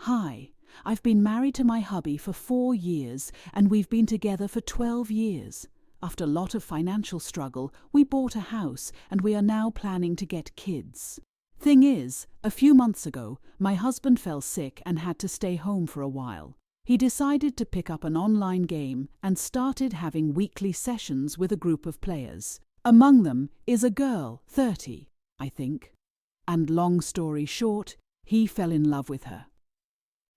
Hi, I've been married to my hubby for 4 years and we've been together for 12 years. After a lot of financial struggle, we bought a house and we are now planning to get kids. Thing is, a few months ago, my husband fell sick and had to stay home for a while. He decided to pick up an online game and started having weekly sessions with a group of players. Among them is a girl, 30, I think. And long story short, he fell in love with her.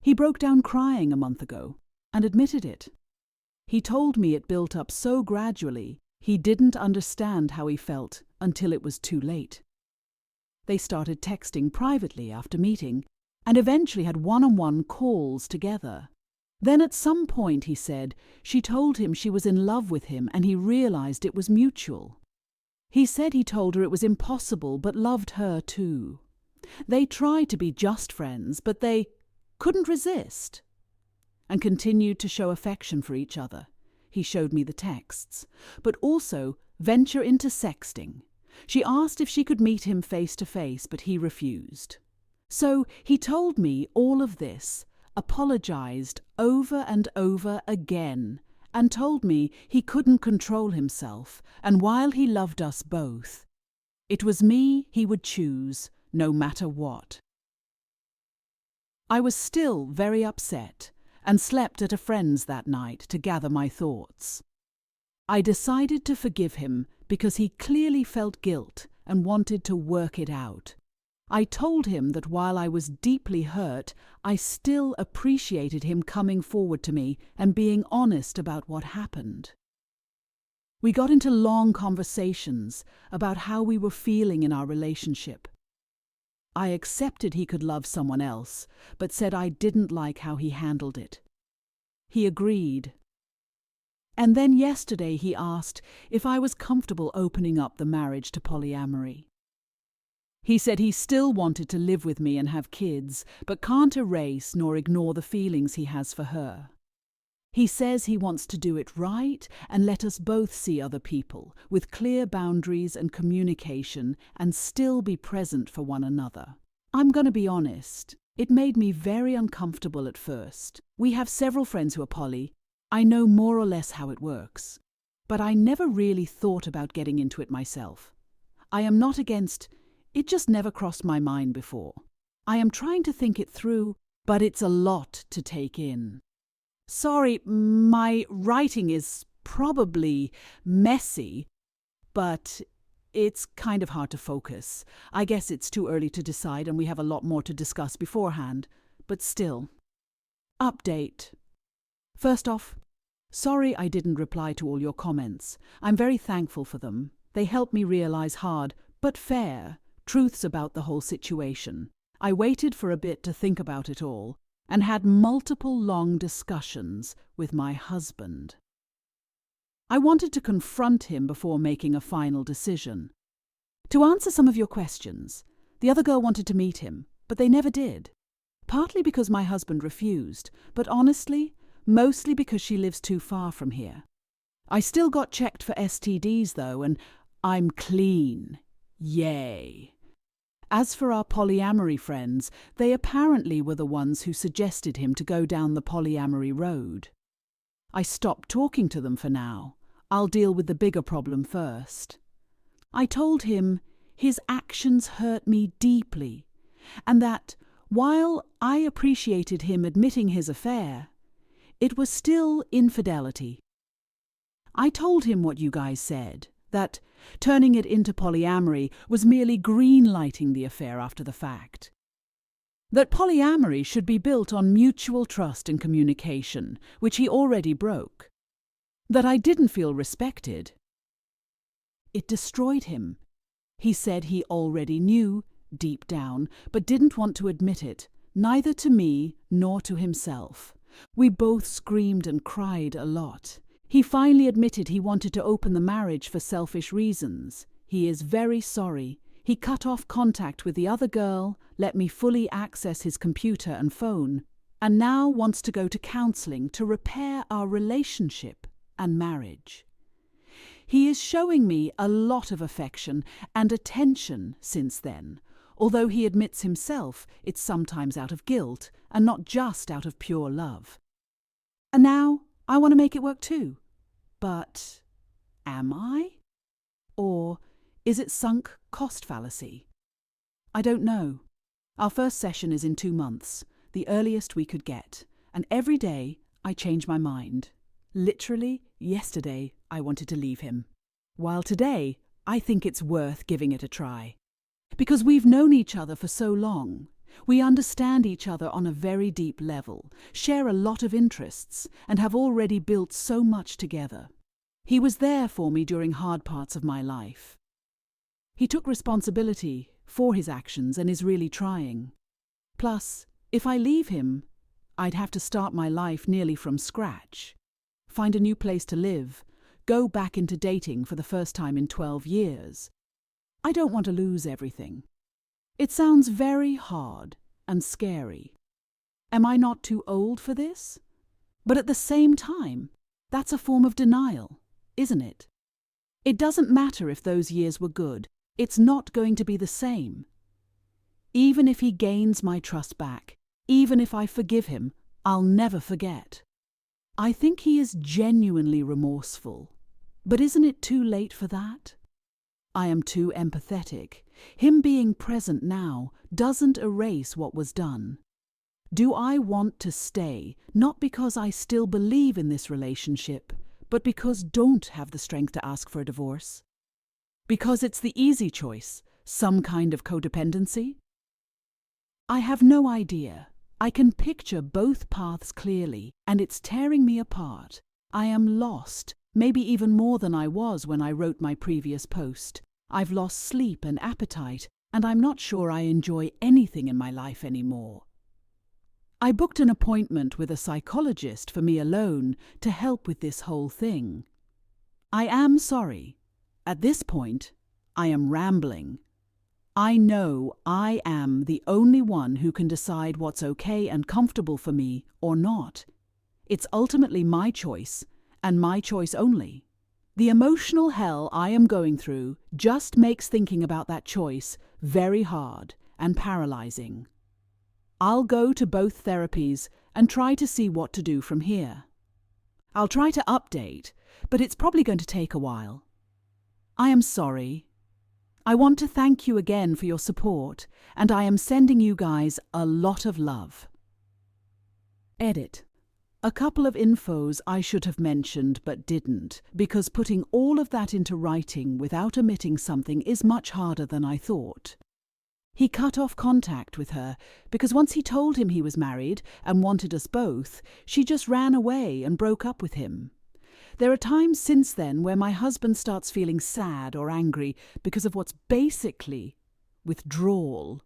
He broke down crying a month ago and admitted it. He told me it built up so gradually, he didn't understand how he felt until it was too late. They started texting privately after meeting and eventually had one-on-one calls together. Then at some point, he said, she told him she was in love with him and he realized it was mutual. He said he told her it was impossible but loved her too. They tried to be just friends, but they couldn't resist and continued to show affection for each other. He showed me the texts, but also venture into sexting. She asked if she could meet him face to face, but he refused. So he told me all of this, apologized over and over again, and told me he couldn't control himself, and while he loved us both, it was me he would choose, no matter what. I was still very upset and slept at a friend's that night to gather my thoughts. I decided to forgive him because he clearly felt guilt and wanted to work it out. I told him that while I was deeply hurt, I still appreciated him coming forward to me and being honest about what happened. We got into long conversations about how we were feeling in our relationship. I accepted he could love someone else, but said I didn't like how he handled it. He agreed. And then yesterday he asked if I was comfortable opening up the marriage to polyamory. He said he still wanted to live with me and have kids, but can't erase nor ignore the feelings he has for her. He says he wants to do it right and let us both see other people, with clear boundaries and communication, and still be present for one another. I'm going to be honest, it made me very uncomfortable at first. We have several friends who are poly. I know more or less how it works, but I never really thought about getting into it myself. I am not against, it just never crossed my mind before. I am trying to think it through, but it's a lot to take in. Sorry, my writing is probably messy, but it's kind of hard to focus. I guess it's too early to decide and we have a lot more to discuss beforehand, but still. Update. First off, sorry I didn't reply to all your comments. I'm very thankful for them. They helped me realize hard, but fair, truths about the whole situation. I waited for a bit to think about it all and had multiple long discussions with my husband. I wanted to confront him before making a final decision. To answer some of your questions, the other girl wanted to meet him, but they never did. Partly because my husband refused, but honestly, mostly because she lives too far from here. I still got checked for STDs though, and I'm clean. Yay. As for our polyamory friends, they apparently were the ones who suggested him to go down the polyamory road. I stopped talking to them for now. I'll deal with the bigger problem first. I told him his actions hurt me deeply, and that while I appreciated him admitting his affair, it was still infidelity. I told him what you guys said, that turning it into polyamory was merely green-lighting the affair after the fact. That polyamory should be built on mutual trust and communication, which he already broke. That I didn't feel respected. It destroyed him. He said he already knew, deep down, but didn't want to admit it, neither to me nor to himself. We both screamed and cried a lot. He finally admitted he wanted to open the marriage for selfish reasons. He is very sorry. He cut off contact with the other girl, let me fully access his computer and phone, and now wants to go to counseling to repair our relationship and marriage. He is showing me a lot of affection and attention since then, although he admits himself it's sometimes out of guilt and not just out of pure love. And now I want to make it work too. But am I? Or is it sunk cost fallacy? I don't know. Our first session is in 2 months, the earliest we could get, and every day I change my mind. Literally, yesterday I wanted to leave him, while today I think it's worth giving it a try. Because we've known each other for so long, we understand each other on a very deep level, share a lot of interests, and have already built so much together. He was there for me during hard parts of my life. He took responsibility for his actions and is really trying. Plus, if I leave him, I'd have to start my life nearly from scratch, find a new place to live, go back into dating for the first time in 12 years. I don't want to lose everything. It sounds very hard and scary. Am I not too old for this? But at the same time, that's a form of denial, isn't it? It doesn't matter if those years were good. It's not going to be the same. Even if he gains my trust back, even if I forgive him, I'll never forget. I think he is genuinely remorseful. But isn't it too late for that? I am too empathetic. Him being present now doesn't erase what was done. Do I want to stay, not because I still believe in this relationship, but because don't have the strength to ask for a divorce? Because it's the easy choice, some kind of codependency? I have no idea. I can picture both paths clearly, and it's tearing me apart. I am lost, maybe even more than I was when I wrote my previous post. I've lost sleep and appetite, and I'm not sure I enjoy anything in my life anymore. I booked an appointment with a psychologist for me alone to help with this whole thing. I am sorry. At this point, I am rambling. I know I am the only one who can decide what's okay and comfortable for me or not. It's ultimately my choice, and my choice only. The emotional hell I am going through just makes thinking about that choice very hard and paralyzing. I'll go to both therapies and try to see what to do from here. I'll try to update, but it's probably going to take a while. I am sorry. I want to thank you again for your support, and I am sending you guys a lot of love. Edit. A couple of infos I should have mentioned but didn't, because putting all of that into writing without omitting something is much harder than I thought. He cut off contact with her because once he told him he was married and wanted us both, she just ran away and broke up with him. There are times since then where my husband starts feeling sad or angry because of what's basically withdrawal.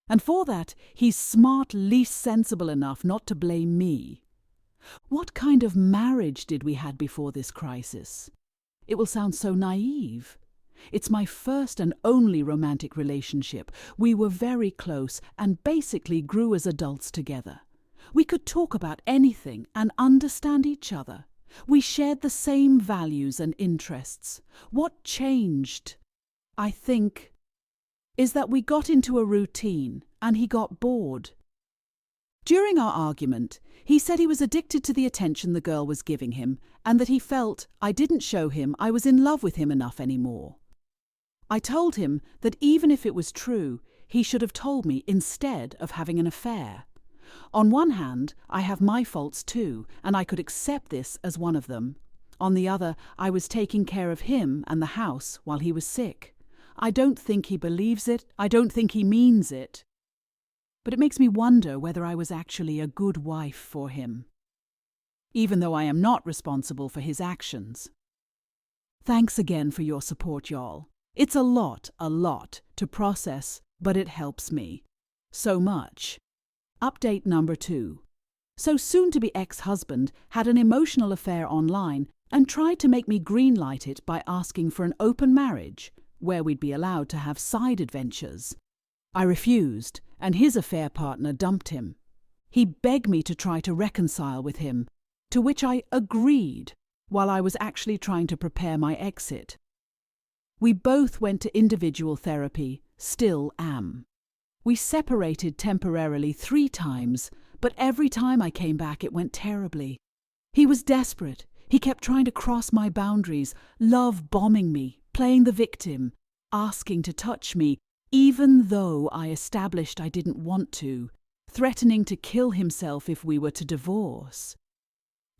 And for that, he's smart, least sensible enough not to blame me. What kind of marriage did we have before this crisis? It will sound so naive. It's my first and only romantic relationship. We were very close and basically grew as adults together. We could talk about anything and understand each other. We shared the same values and interests. What changed, I think, is that we got into a routine and he got bored. During our argument, he said he was addicted to the attention the girl was giving him and that he felt I didn't show him I was in love with him enough anymore. I told him that even if it was true, he should have told me instead of having an affair. On one hand, I have my faults too, and I could accept this as one of them. On the other, I was taking care of him and the house while he was sick. I don't think he believes it. I don't think he means it. But it makes me wonder whether I was actually a good wife for him, even though I am not responsible for his actions. Thanks again for your support, y'all. It's a lot to process, but it helps me. So much. Update number 2. So soon-to-be ex-husband had an emotional affair online and tried to make me greenlight it by asking for an open marriage, where we'd be allowed to have side adventures. I refused, and his affair partner dumped him. He begged me to try to reconcile with him, to which I agreed, while I was actually trying to prepare my exit. We both went to individual therapy, still am. We separated temporarily 3 times, but every time I came back it went terribly. He was desperate. He kept trying to cross my boundaries, love-bombing me, playing the victim, asking to touch me, even though I established I didn't want to, threatening to kill himself if we were to divorce.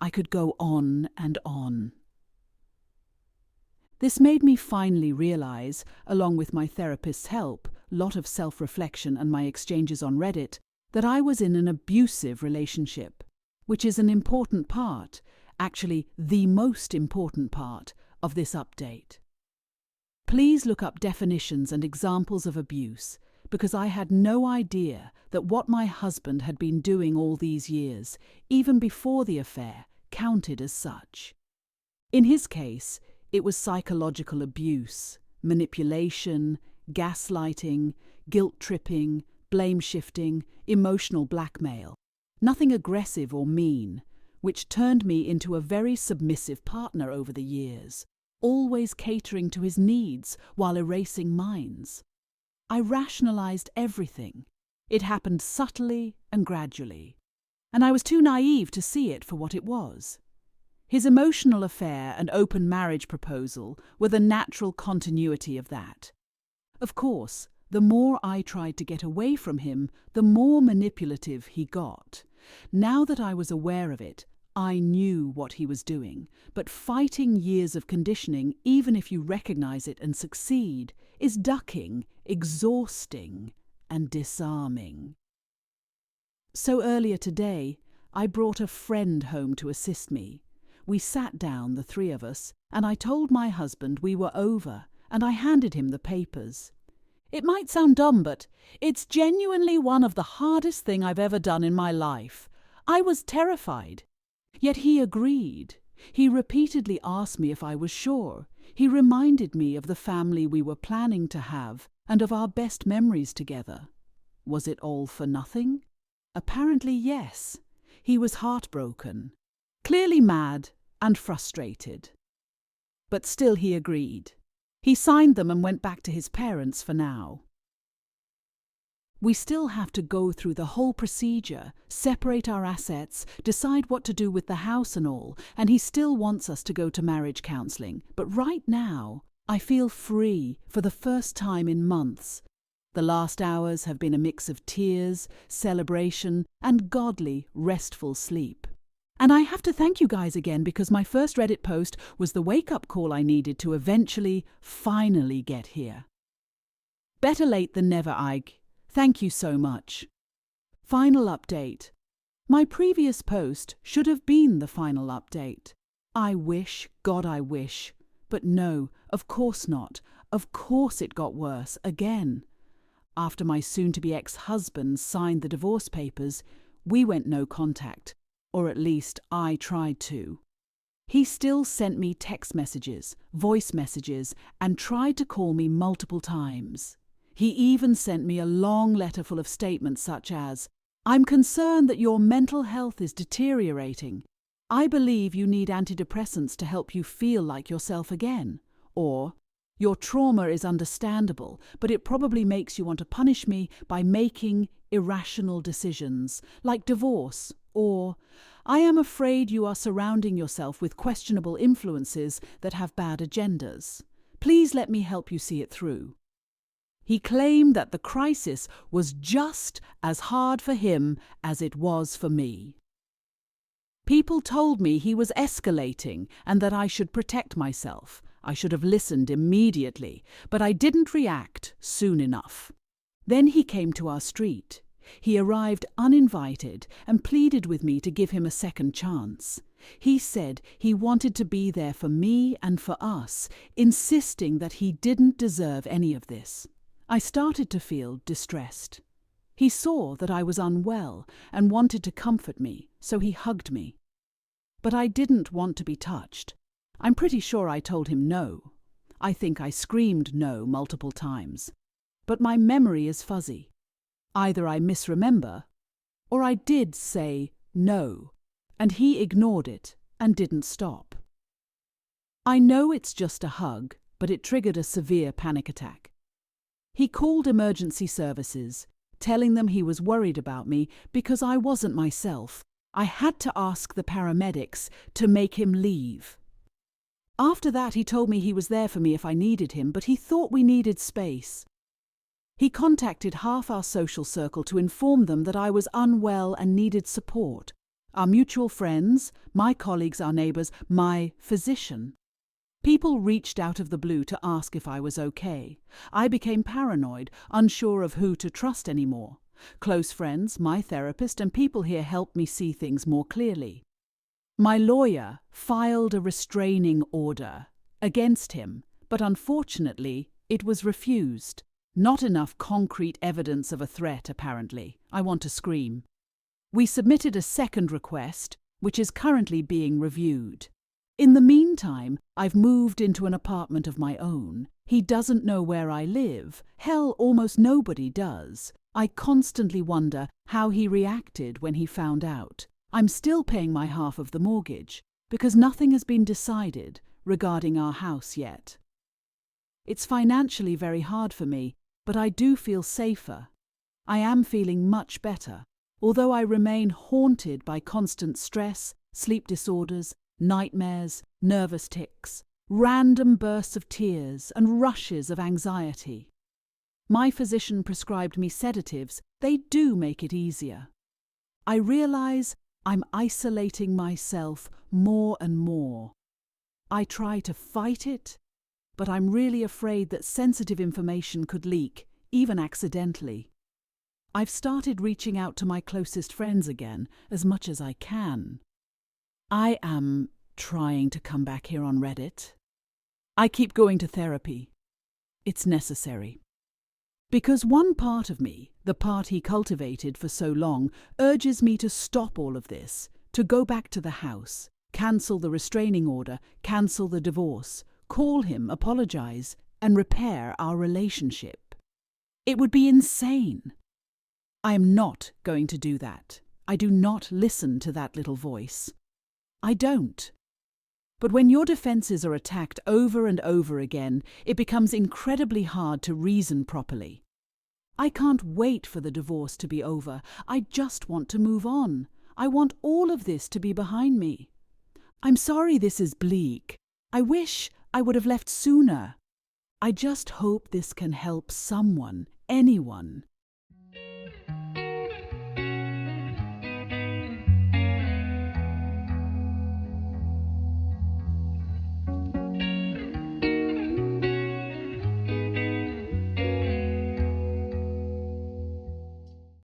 I could go on and on. This made me finally realize, along with my therapist's help, lot of self-reflection and my exchanges on Reddit, that I was in an abusive relationship, which is an important part, actually the most important part, of this update. Please look up definitions and examples of abuse, because I had no idea that what my husband had been doing all these years, even before the affair, counted as such. In his case, it was psychological abuse, manipulation, gaslighting, guilt-tripping, blame-shifting, emotional blackmail. Nothing aggressive or mean, which turned me into a very submissive partner over the years, always catering to his needs while erasing mine. I rationalized everything. It happened subtly and gradually, and I was too naive to see it for what it was. His emotional affair and open marriage proposal were the natural continuity of that. Of course, the more I tried to get away from him, the more manipulative he got. Now that I was aware of it, I knew what he was doing, but fighting years of conditioning, even if you recognize it and succeed, is ducking, exhausting, and disarming. So earlier today, I brought a friend home to assist me. We sat down, the 3 of us, and I told my husband we were over, and I handed him the papers. It might sound dumb, but it's genuinely one of the hardest things I've ever done in my life. I was terrified. Yet he agreed. He repeatedly asked me if I was sure. He reminded me of the family we were planning to have and of our best memories together. Was it all for nothing? Apparently, yes. He was heartbroken, clearly mad and frustrated. But still he agreed. He signed them and went back to his parents for now. We still have to go through the whole procedure, separate our assets, decide what to do with the house and all, and he still wants us to go to marriage counselling. But right now, I feel free for the first time in months. The last hours have been a mix of tears, celebration, and godly, restful sleep. And I have to thank you guys again because my first Reddit post was the wake-up call I needed to eventually, finally get here. Better late than never, Ike. Thank you so much. Final update. My previous post should have been the final update. I wish, God I wish. But no, of course not. Of course it got worse again. After my soon-to-be ex-husband signed the divorce papers, we went no contact, or at least I tried to. He still sent me text messages, voice messages, and tried to call me multiple times. He even sent me a long letter full of statements such as, "I'm concerned that your mental health is deteriorating. I believe you need antidepressants to help you feel like yourself again." Or, "Your trauma is understandable, but it probably makes you want to punish me by making irrational decisions, like divorce." Or, "I am afraid you are surrounding yourself with questionable influences that have bad agendas. Please let me help you see it through." He claimed that the crisis was just as hard for him as it was for me. People told me he was escalating and that I should protect myself. I should have listened immediately, but I didn't react soon enough. Then he came to our street. He arrived uninvited and pleaded with me to give him a second chance. He said he wanted to be there for me and for us, insisting that he didn't deserve any of this. I started to feel distressed. He saw that I was unwell and wanted to comfort me, so he hugged me. But I didn't want to be touched. I'm pretty sure I told him no. I think I screamed no multiple times. But my memory is fuzzy. Either I misremember, or I did say no, and he ignored it and didn't stop. I know it's just a hug, but it triggered a severe panic attack. He called emergency services, telling them he was worried about me because I wasn't myself. I had to ask the paramedics to make him leave. After that, he told me he was there for me if I needed him, but he thought we needed space. He contacted half our social circle to inform them that I was unwell and needed support. Our mutual friends, my colleagues, our neighbours, my physician. People reached out of the blue to ask if I was okay. I became paranoid, unsure of who to trust anymore. Close friends, my therapist, and people here helped me see things more clearly. My lawyer filed a restraining order against him, but unfortunately, it was refused. Not enough concrete evidence of a threat, apparently. I want to scream. We submitted a second request, which is currently being reviewed. In the meantime, I've moved into an apartment of my own. He doesn't know where I live. Hell, almost nobody does. I constantly wonder how he reacted when he found out. I'm still paying my half of the mortgage, because nothing has been decided regarding our house yet. It's financially very hard for me, but I do feel safer. I am feeling much better, although I remain haunted by constant stress, sleep disorders, nightmares, nervous tics, random bursts of tears, and rushes of anxiety. My physician prescribed me sedatives. They do make it easier. I realize I'm isolating myself more and more. I try to fight it, but I'm really afraid that sensitive information could leak, even accidentally. I've started reaching out to my closest friends again, as much as I can. I am trying to come back here on Reddit. I keep going to therapy. It's necessary. Because one part of me, the part he cultivated for so long, urges me to stop all of this, to go back to the house, cancel the restraining order, cancel the divorce, call him, apologize, and repair our relationship. It would be insane. I am not going to do that. I do not listen to that little voice. I don't. But when your defenses are attacked over and over again, it becomes incredibly hard to reason properly. I can't wait for the divorce to be over. I just want to move on. I want all of this to be behind me. I'm sorry this is bleak. I wish I would have left sooner. I just hope this can help someone, anyone.